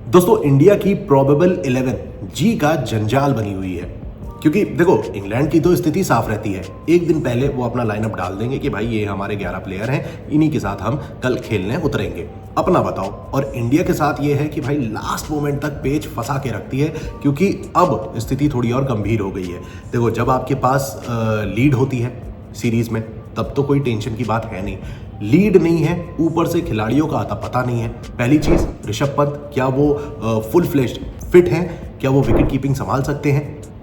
दोस्तों इंडिया की प्रोबेबल 11 जी का जंजाल बनी हुई है, क्योंकि देखो इंग्लैंड की तो स्थिति साफ रहती है। एक दिन पहले वो अपना लाइनअप डाल देंगे कि भाई ये हमारे 11 प्लेयर हैं, इन्हीं के साथ हम कल खेलने उतरेंगे। अपना बताओ। और इंडिया के साथ ये है कि भाई लास्ट मोमेंट तक पेच फंसा के रखती है, क्योंकि अब स्थिति थोड़ी और गंभीर हो गई है। देखो जब आपके पास लीड होती है सीरीज में तब तो कोई टेंशन की बात है नहीं। लीड नहीं है, ऊपर से खिलाड़ियों का आता पता नहीं है। पहली चीज, ऋषभ पंत क्या वो फुल फ्लेश्ड फिट हैं? क्या वो विकेट कीपिंग संभाल सकते हैं?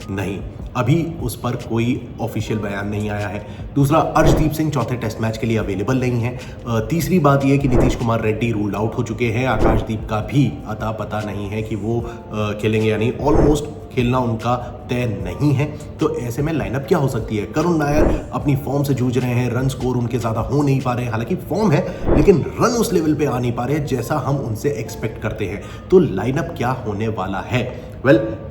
नहीं, अभी उस पर कोई ऑफिशियल बयान नहीं आया है। दूसरा, अर्शदीप सिंह चौथे टेस्ट मैच के लिए अवेलेबल नहीं है। तीसरी बात यह कि नीतीश कुमार रेड्डी रूल्ड आउट हो चुके हैं। आकाशदीप का भी अता पता नहीं है कि वो खेलेंगे या नहीं। ऑलमोस्ट खेलना उनका तय नहीं है। तो ऐसे में लाइनअप क्या हो सकती है? करुण नायर अपनी फॉर्म से जूझ रहे हैं, रन स्कोर उनके ज़्यादा हो नहीं पा रहे हैं। हालांकि फॉर्म है लेकिन रन उस लेवल पे आ नहीं पा रहे हैं जैसा हम उनसे एक्सपेक्ट करते हैं। तो लाइनअप क्या होने वाला है?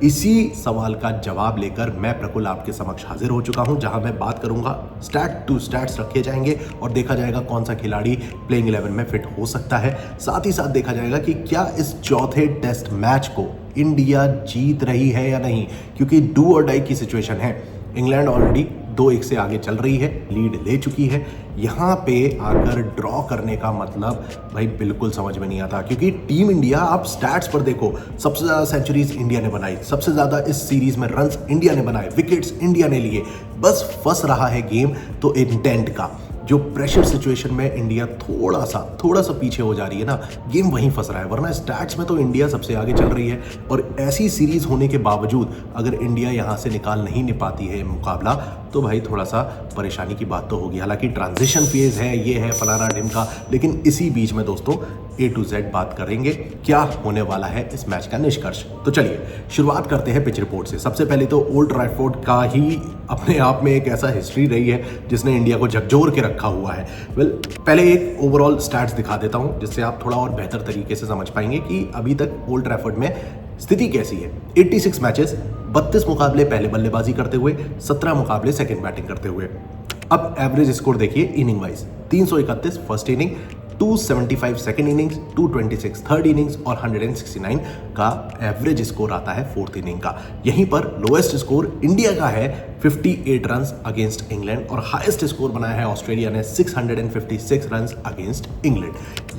इसी सवाल का जवाब लेकर मैं प्रकुल आपके समक्ष हाजिर हो चुका हूं, जहां मैं बात करूंगा स्टैट टू स्टैट्स रखे जाएंगे और देखा जाएगा कौन सा खिलाड़ी प्लेइंग 11 में फिट हो सकता है। साथ ही साथ देखा जाएगा कि क्या इस चौथे टेस्ट मैच को इंडिया जीत रही है या नहीं, क्योंकि डू और डाई की सिचुएशन है। इंग्लैंड ऑलरेडी 2-1 से आगे चल रही है, लीड ले चुकी है। यहाँ पे आकर ड्रॉ करने का मतलब भाई बिल्कुल समझ में नहीं आता, क्योंकि टीम इंडिया आप स्टैट्स पर देखो, सबसे ज़्यादा सेंचुरीज इंडिया ने बनाई, सबसे ज़्यादा इस सीरीज में रन्स इंडिया ने बनाए, विकेट्स इंडिया ने लिए। बस फंस रहा है गेम तो इंटेंट का। जो प्रेशर सिचुएशन में इंडिया थोड़ा सा पीछे हो जा रही है ना, गेम वहीं फंस रहा है। वरना स्टैट्स में तो इंडिया सबसे आगे चल रही है। और ऐसी सीरीज होने के बावजूद अगर इंडिया यहाँ से निकाल नहीं पाती है मुकाबला, तो भाई थोड़ा सा परेशानी की बात तो होगी। हालांकि ट्रांजिशन फेज है, ये है फलाना ढिमका, लेकिन इसी बीच में दोस्तों A to Z बात करेंगे क्या होने वाला है इस मैच का निष्कर्ष। तो चलिए शुरुआत करते हैं पिच रिपोर्ट से। सबसे पहले तो ओल्ड ट्रैफोर्ड का ही अपने आप में एक ऐसा हिस्ट्री रही है जिसने इंडिया को झकझोर के रखा हुआ है। पहले एक ओवरऑल स्टैट्स दिखा देता हूं, जिससे आप थोड़ा और बेहतर तरीके से समझ पाएंगे कि अभी तक ओल्ड ट्रैफोर्ड में स्थिति कैसी है। 86 मैचेस, 32 मुकाबले पहले बल्लेबाजी करते हुए, 17 मुकाबले सेकंड बैटिंग करते हुए। अब एवरेज स्कोर देखिए inning wise, 331 first inning, 275 second innings, 226 third innings और 169 का एवरेज स्कोर आता है फोर्थ इनिंग का। यहीं पर लोएस्ट स्कोर इंडिया का है 58 रन्स अगेंस्ट इंग्लैंड, और हाईएस्ट स्कोर बनाया है ऑस्ट्रेलिया ने 656 रन्स अगेंस्ट इंग्लैंड।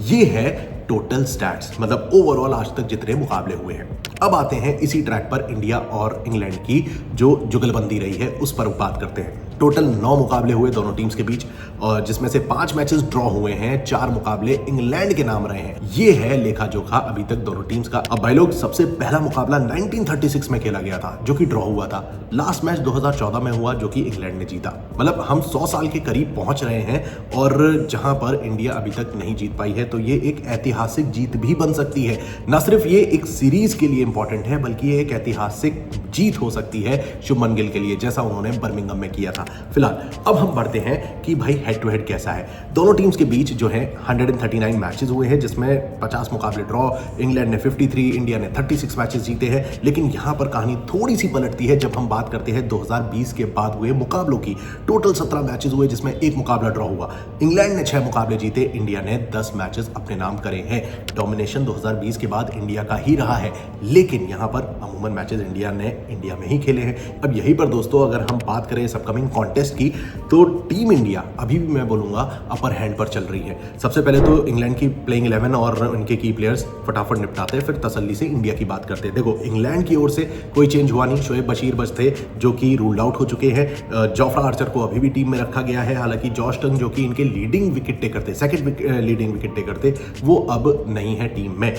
ये है टोटल स्टैट्स, मतलब ओवरऑल आज तक जितने मुकाबले हुए हैं। अब आते हैं इसी ट्रैक पर इंडिया और इंग्लैंड की जो जुगलबंदी रही है उस पर बात करते हैं। टोटल 9 मुकाबले हुए दोनों टीम्स के बीच, और जिसमें से 5 मैचेस ड्रॉ हुए हैं, 4 मुकाबले इंग्लैंड के नाम रहे हैं। ये है लेखा जोखा अभी तक दोनों टीम्स का। अब भाई लोग, सबसे पहला मुकाबला 1936 में खेला गया था जो कि ड्रॉ हुआ था। लास्ट मैच 2014 में हुआ जो कि इंग्लैंड ने जीता। मतलब हम 100 साल के करीब पहुंच रहे हैं, और जहां पर इंडिया अभी तक नहीं जीत पाई है, तो ये एक ऐतिहासिक जीत भी बन सकती है। न सिर्फ ये एक सीरीज के लिए इंपॉर्टेंट है, बल्कि ये एक ऐतिहासिक जीत हो सकती है शुभमन गिल के लिए, जैसा उन्होंने बर्मिंघम में किया था। फिलहाल अब हम बढ़ते हैं कि भाई हेड टू हेड कैसा है। दोनों टीम्स के बीच जो है 139 मैचेस हुए हैं, जिसमें 50 मुकाबले ड्रॉ, इंग्लैंड ने 53, इंडिया ने 36 मैचेस जीते हैं। लेकिन यहां पर कहानी थोड़ी सी पलटती है जब हम बात करते हैं 2020 के बाद हुए मुकाबलों की। टोटल 17 मैचेस हुए, जिसमें एक मुकाबला ड्रॉ हुआ। इंग्लैंड ने 6 मुकाबले जीते, इंडिया ने 10 मैचेस अपने नाम करे हैं। डोमिनेशन 2020 के बाद इंडिया का ही रहा है, लेकिन यहां पर अमूमन मैचेस इंडिया ने इंडिया में ही खेले हैं। अब यहीं पर दोस्तों अगर हम बात करें इस अपकमिंग कॉन्टेस्ट की, तो टीम इंडिया अभी भी मैं बोलूंगा अपर हैंड पर चल रही है। सबसे पहले तो इंग्लैंड की प्लेइंग 11 और उनके की प्लेयर्स फटाफट निपटाते हैं, फिर तसल्ली से इंडिया की बात करते हैं। देखो इंग्लैंड की ओर से कोई चेंज हुआ नहीं। शोएब बशीर बस थे जो कि रूल्ड आउट हो चुके हैं। जोफ्रा आर्चर को अभी भी टीम में रखा गया है। हालांकि जॉश टंग जो कि इनके लीडिंग विकेट टेकर थे, सेकंड लीडिंग विकेट टेकर थे, वो अब नहीं है टीम में।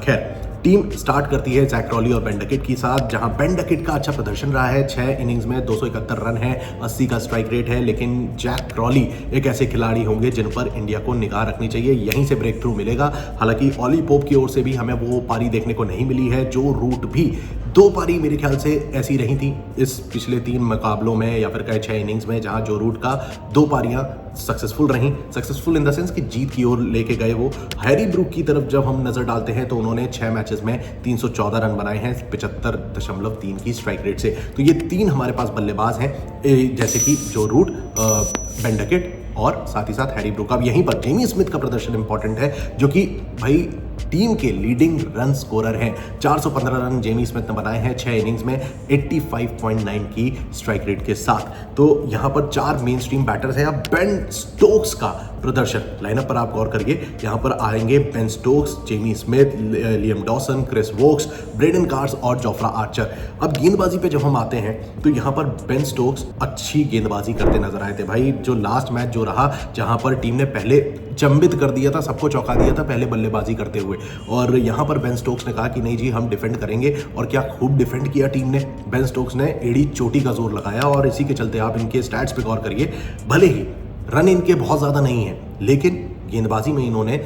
खैर, टीम स्टार्ट करती है जैक क्रॉली और बेन डकेट के साथ, जहां बेन डकेट का अच्छा प्रदर्शन रहा है। 6 इनिंग्स में 271 रन है, 80 का स्ट्राइक रेट है। लेकिन जैक क्रॉली एक ऐसे खिलाड़ी होंगे जिन पर इंडिया को निगाह रखनी चाहिए, यहीं से ब्रेक थ्रू मिलेगा। हालांकि ऑली पोप की ओर से भी हमें वो पारी देखने को नहीं मिली है। जो रूट भी 2 पारी मेरे ख्याल से ऐसी रही थी इस पिछले 3 मुकाबलों में, या फिर कहे 6 इनिंग्स में, जहां जो रूट का 2 पारियां सक्सेसफुल रहीं। सक्सेसफुल इन द सेंस कि जीत की ओर लेके गए वो। हैरी ब्रूक की तरफ जब हम नजर डालते हैं तो उन्होंने 6 मैचेस में 314 रन बनाए हैं 75.3 की स्ट्राइक रेट से। तो ये 3 हमारे पास बल्लेबाज हैं, जैसे कि जो रूट, बेन डकेट और साथ ही साथ हैरी ब्रूक। अब यहीं पर जेमी स्मिथ का प्रदर्शन इंपॉर्टेंट है, जो कि भाई टीम के लीडिंग रन स्कोरर हैं। 415 रन जेमी स्मिथ ने बनाए हैं 6 इनिंग्स में 85.9 की स्ट्राइक रेट के साथ। तो यहां पर 4 मेन स्ट्रीम बैटर्स हैं। अब बेन स्टोक्स का प्रदर्शन लाइनअप पर आप गौर करिए। यहां पर आएंगे Ben Stokes, Jamie Smith, Liam Dawson, Chris Woakes, Brydon Carse और जोफ्रा आर्चर। अब गेंदबाजी पे जब हम आते हैं तो यहां पर बेन स्टोक्स अच्छी गेंदबाजी करते नजर आए थे भाई। जो लास्ट मैच जो रहा जहां पर टीम ने पहले चंबित कर दिया था, सबको चौंका दिया था पहले बल्लेबाजी करते हुए, और यहां पर बेन स्टोक्स ने कहा कि नहीं जी हम डिफेंड करेंगे, और क्या खूब डिफेंड किया टीम ने। बेन स्टोक्स ने एड़ी चोटी का जोर लगाया और इसी के चलते आप इनके स्टैट्स पे गौर करिए। भले ही रन इनके बहुत ज्यादा नहीं है, लेकिन गेंदबाजी में इन्होंने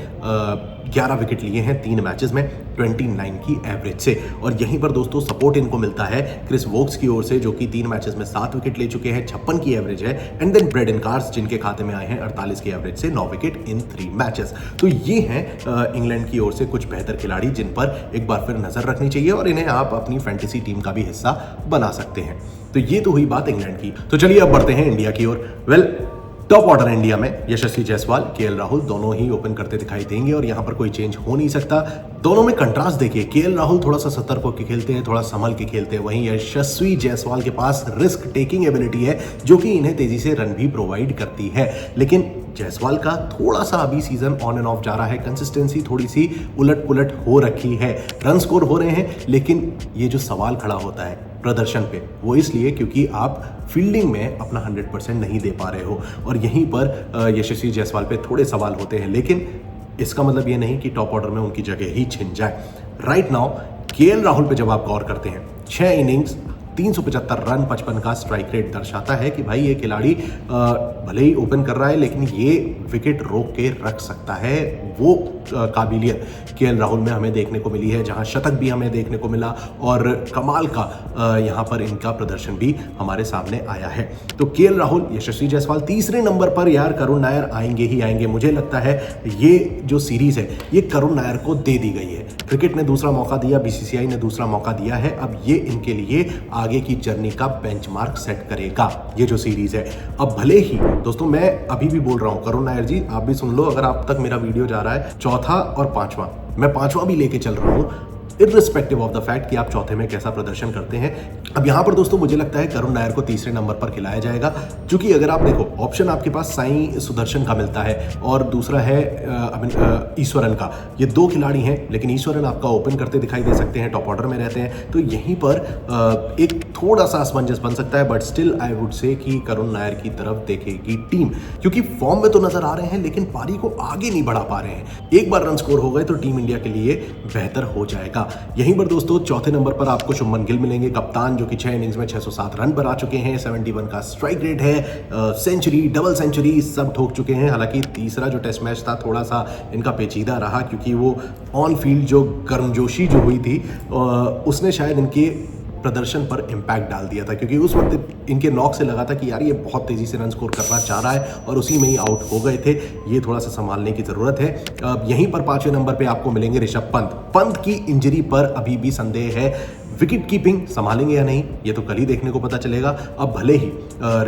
11 विकेट लिए हैं 3 मैचेस में 29 की एवरेज से। और यहीं पर दोस्तों सपोर्ट इनको मिलता है क्रिस वोक्स की ओर से, जो कि 3 मैचेस में 7 विकेट ले चुके हैं, 56 की एवरेज है। एंड देन ब्रेडन कार्स, जिनके खाते में आए हैं 48 की एवरेज से 9 विकेट इन 3 मैचेस। तो ये हैं इंग्लैंड की ओर से कुछ बेहतर खिलाड़ी जिन पर एक बार फिर नजर रखनी चाहिए, और इन्हें आप अपनी फैंटेसी टीम का भी हिस्सा बना सकते हैं। तो ये तो हुई बात इंग्लैंड की। तो चलिए अब बढ़ते हैं इंडिया की ओर। वेल, टॉप ऑर्डर इंडिया में यशस्वी जायसवाल, केएल राहुल दोनों ही ओपन करते दिखाई देंगे, और यहां पर कोई चेंज हो नहीं सकता। दोनों में कंट्रास्ट देखिए, केएल राहुल थोड़ा सा सतर्क होकर खेलते हैं, थोड़ा संभल के खेलते हैं, वहीं यशस्वी जायसवाल के पास रिस्क टेकिंग एबिलिटी है जो कि इन्हें तेजी से रन भी प्रोवाइड करती है। लेकिन जायसवाल का थोड़ा सा अभी सीजन ऑन एंड ऑफ जा रहा है, कंसिस्टेंसी थोड़ी सी उलट पुलट हो रखी है। रन स्कोर हो रहे हैं, लेकिन ये जो सवाल खड़ा होता है प्रदर्शन पे, वो इसलिए क्योंकि आप फील्डिंग में अपना 100% नहीं दे पा रहे हो, और यहीं पर यशस्वी जायसवाल पे थोड़े सवाल होते हैं। लेकिन इसका मतलब ये नहीं कि टॉप ऑर्डर में उनकी जगह ही छिन जाए। राइट नाउ केएल राहुल पे जब आप गौर करते हैं, 6 इनिंग्स 375 रन 55 का स्ट्राइक रेट दर्शाता है कि भाई ये खिलाड़ी भले ही ओपन कर रहा है, लेकिन ये विकेट रोक के रख सकता है। वो काबिलियत केएल राहुल में हमें देखने को मिली है, जहां शतक भी हमें देखने को मिला, और कमाल का यहां पर इनका प्रदर्शन भी हमारे सामने आया है। तो केएल राहुल, यशस्वी जायसवाल, तीसरे नंबर पर यार करुण नायर आएंगे ही आएंगे। मुझे लगता है ये जो सीरीज है ये करुण नायर को दे दी गई है। क्रिकेट ने दूसरा मौका दिया, बीसीसीआई ने दूसरा मौका दिया है। अब ये इनके लिए आगे की जर्नी का बेंचमार्क सेट करेगा ये जो सीरीज है। अब भले ही दोस्तों मैं अभी भी बोल रहा हूं, करुण नायर जी आप भी सुन लो, अगर आप तक मेरा वीडियो जा रहा है, चौथा और पांचवा, मैं पांचवा भी लेके चल रहा हूं, इर्रिस्पेक्टिव ऑफ द फैक्ट कि आप चौथे में कैसा प्रदर्शन करते हैं। अब यहां पर दोस्तों मुझे लगता है करुण नायर को तीसरे नंबर पर खिलाया जाएगा, क्योंकि अगर आप देखो ऑप्शन आपके पास साई सुदर्शन का मिलता है और दूसरा है ईश्वरन का। ये 2 खिलाड़ी हैं, लेकिन ईश्वरन आपका ओपन करते दिखाई दे सकते हैं, टॉप ऑर्डर में रहते हैं, तो यहीं पर एक थोड़ा सा असमंजस बन सकता है। But still I would say कि करुण नायर की तरफ देखेगी टीम, क्योंकि फॉर्म में तो नजर आ रहे हैं लेकिन पारी को आगे नहीं बढ़ा पा रहे हैं। एक बार रन स्कोर हो गए तो टीम इंडिया के लिए बेहतर हो जाएगा। यहीं पर दोस्तों चौथे नंबर पर आपको शुभमन गिल मिलेंगे, कप्तान, जो कि 6 इनिंग्स में 607 रन पर आ चुके हैं, 71 का स्ट्राइक रेट है, सेंचुरी, डबल सेंचुरी सब ठोक चुके हैं। हालांकि तीसरा जो टेस्ट मैच था थोड़ा सा इनका पेचीदा रहा, क्योंकि वो ऑन फील्ड जो गर्मजोशी जो हुई थी उसने शायद इनके प्रदर्शन पर इम्पैक्ट डाल दिया था, क्योंकि उस वक्त इनके नॉक से लगा था कि यार ये बहुत तेजी से रन स्कोर करना चाह रहा है, और उसी में ही आउट हो गए थे। ये थोड़ा सा संभालने की जरूरत है। यहीं पर 5वें नंबर पे आपको मिलेंगे ऋषभ पंत। पंत की इंजरी पर अभी भी संदेह है, विकेट कीपिंग संभालेंगे या नहीं ये तो कल ही देखने को पता चलेगा। अब भले ही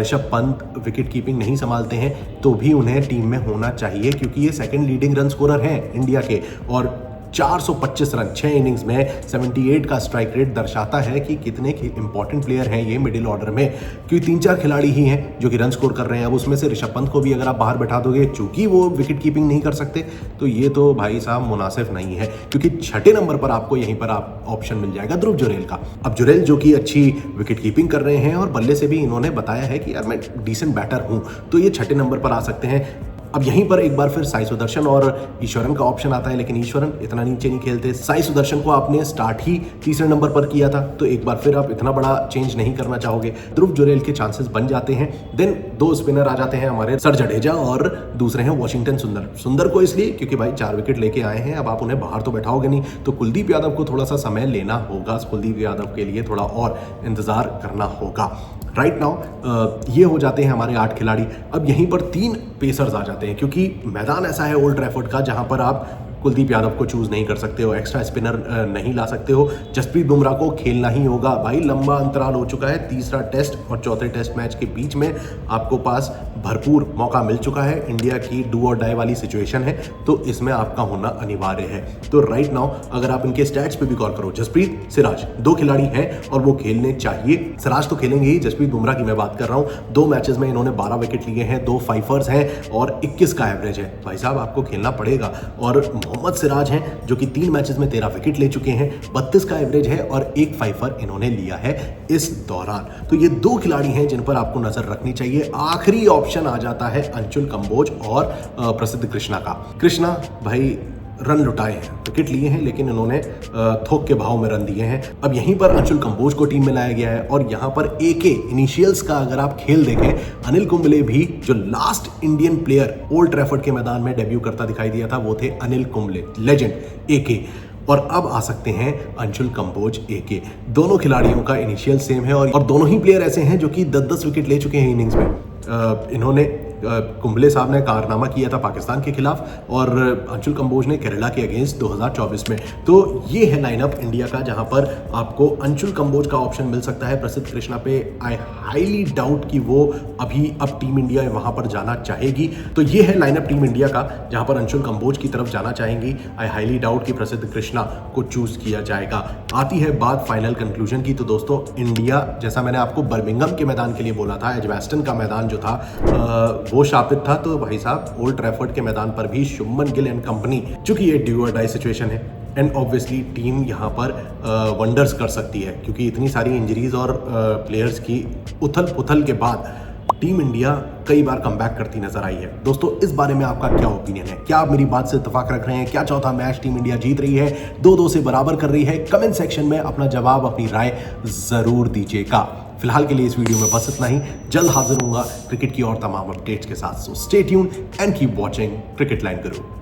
ऋषभ पंत विकेट कीपिंग नहीं संभालते हैं, तो भी उन्हें टीम में होना चाहिए, क्योंकि ये सेकंड लीडिंग रन स्कोरर हैं इंडिया के, और 425 रन 6 इनिंग्स में 78 का स्ट्राइक रेट दर्शाता है कि कितने इंपॉर्टेंट प्लेयर हैं ये मिडिल ऑर्डर में, क्योंकि 3-4 खिलाड़ी ही हैं जो कि रन स्कोर कर रहे हैं। अब उसमें से ऋषभ पंत को भी अगर आप बाहर बैठा दोगे, चूंकि वो विकेट कीपिंग नहीं कर सकते, तो ये तो भाई साहब मुनासिब नहीं है। क्योंकि 6ठे नंबर पर आपको यहीं पर आप ऑप्शन मिल जाएगा ध्रुव जुरेल का। अब जुरेल जो कि अच्छी विकेट कीपिंग कर रहे हैं, और बल्ले से भी इन्होंने बताया है कि यार मैं डिसेंट बैटर हूं, तो ये 6ठे नंबर पर आ सकते हैं। अब यहीं पर एक बार फिर साई सुदर्शन और ईश्वरन का ऑप्शन आता है, लेकिन ईश्वरन इतना नीचे नहीं खेलते। साई सुदर्शन को आपने स्टार्ट ही तीसरे नंबर पर किया था, तो एक बार फिर आप इतना बड़ा चेंज नहीं करना चाहोगे। ध्रुव जुरेल के चांसेस बन जाते हैं। देन 2 स्पिनर आ जाते हैं हमारे, सर जडेजा, और दूसरे हैं वॉशिंगटन सुंदर। सुंदर को इसलिए क्योंकि भाई 4 विकेट लेके आए हैं, अब आप उन्हें बाहर तो बैठाओगे नहीं, तो कुलदीप यादव को थोड़ा सा समय लेना होगा। कुलदीप यादव के लिए थोड़ा और इंतजार करना होगा। राइट नाउ ये हो जाते हैं हमारे 8 खिलाड़ी। अब यहीं पर 3 पेसर्स आ जाते हैं, क्योंकि मैदान ऐसा है ओल्ड ट्रैफर्ड का जहां पर आप कुलदीप यादव को चूज नहीं कर सकते हो, एक्स्ट्रा स्पिनर नहीं ला सकते हो, जसप्रीत बुमराह को खेलना ही होगा। भाई लंबा अंतराल हो चुका है, तीसरा टेस्ट और चौथे टेस्ट मैच के बीच में आपको पास भरपूर मौका मिल चुका है। इंडिया की डू और डाई वाली सिचुएशन है, तो इसमें आपका होना अनिवार्य है। तो राइट नाउ अगर आप इनके स्टैट्स पे भी गौर करो, जसप्रीत, सिराज 2 खिलाड़ी हैं और वो खेलने चाहिए। सिराज तो खेलेंगे ही, जसप्रीत बुमराह की मैं बात कर रहा हूं। 2 मैचेस में इन्होंने 12 विकेट लिए हैं, 2 फाइफर्स हैं और 21 का एवरेज है। भाई साहब आपको खेलना पड़ेगा। और मोहम्मद सिराज हैं जो कि 3 मैचेस में 13 विकेट ले चुके हैं, 32 का एवरेज है और 1 फाइफर इन्होंने लिया है इस दौरान। तो ये 2 खिलाड़ी हैं जिन पर आपको नजर रखनी चाहिए। आखिरी ऑप्शन आ जाता है अंशुल कंबोज और प्रसिद्ध कृष्णा का। कृष्णा भाई रन लुटाए हैं, विकेट लिए हैं, लेकिन इन्होंने थोक के भाव में रन दिए हैं। अब यहीं पर अंशुल कंबोज को टीम में लाया गया है और यहां पर एके इनिशियल्स का अगर आप खेल देखें, अनिल कुंबले भी जो last Indian player old Trafford के मैदान में डेब्यू करता दिखाई दिया था वो थे अनिल कुंबले, लेजेंड एके। और अब आ सकते हैं अंशुल कंबोज एके। दोनों खिलाड़ियों का इनिशियल सेम है और दोनों ही प्लेयर ऐसे हैं जो कि 10-10 विकेट ले चुके हैं इनिंग्स में। इन्होंने कुंबले साहब ने कारनामा किया था पाकिस्तान के खिलाफ और अंशुल कंबोज ने केरला के अगेंस्ट 2024 में। तो ये है लाइनअप इंडिया का, जहां पर आपको अंशुल कंबोज का ऑप्शन मिल सकता है। प्रसिद्ध कृष्णा पे आई हाईली डाउट कि वो अभी अब टीम इंडिया वहां पर जाना चाहेगी। तो ये है लाइनअप टीम इंडिया का, जहां पर अंशुल कंबोज की तरफ जाना चाहेंगी। आई हाईली डाउट कि प्रसिद्ध कृष्णा को चूज किया जाएगा। आती है बात फाइनल कंक्लूजन की। तो दोस्तों इंडिया, जैसा मैंने आपको बर्मिंघम के मैदान के लिए बोला था, एजवेस्टन का मैदान जो था वो शापित था, तो भाई साहब ओल्ड ट्रैफर्ड के मैदान पर भी शुभमन गिल एंड कंपनी, चूंकि ये ड्यू और डाई सिचुएशन है एंड ऑब्वियसली टीम यहाँ पर वंडर्स कर सकती है, क्योंकि इतनी सारी इंजरीज और प्लेयर्स की उथल पुथल के बाद टीम इंडिया कई बार कमबैक करती नजर आई है। दोस्तों इस बारे में आपका क्या ओपिनियन है? क्या आप मेरी बात से इत्तेफाक रख रहे हैं? क्या चौथा मैच टीम इंडिया जीत रही है, 2-2 से बराबर कर रही है? कमेंट सेक्शन में अपना जवाब, अपनी राय जरूर दीजिएगा। फिलहाल के लिए इस वीडियो में बस इतना ही। जल्द हाजिर होऊंगा क्रिकेट की और तमाम अपडेट्स के साथ। So stay tuned and keep watching cricket line Guru.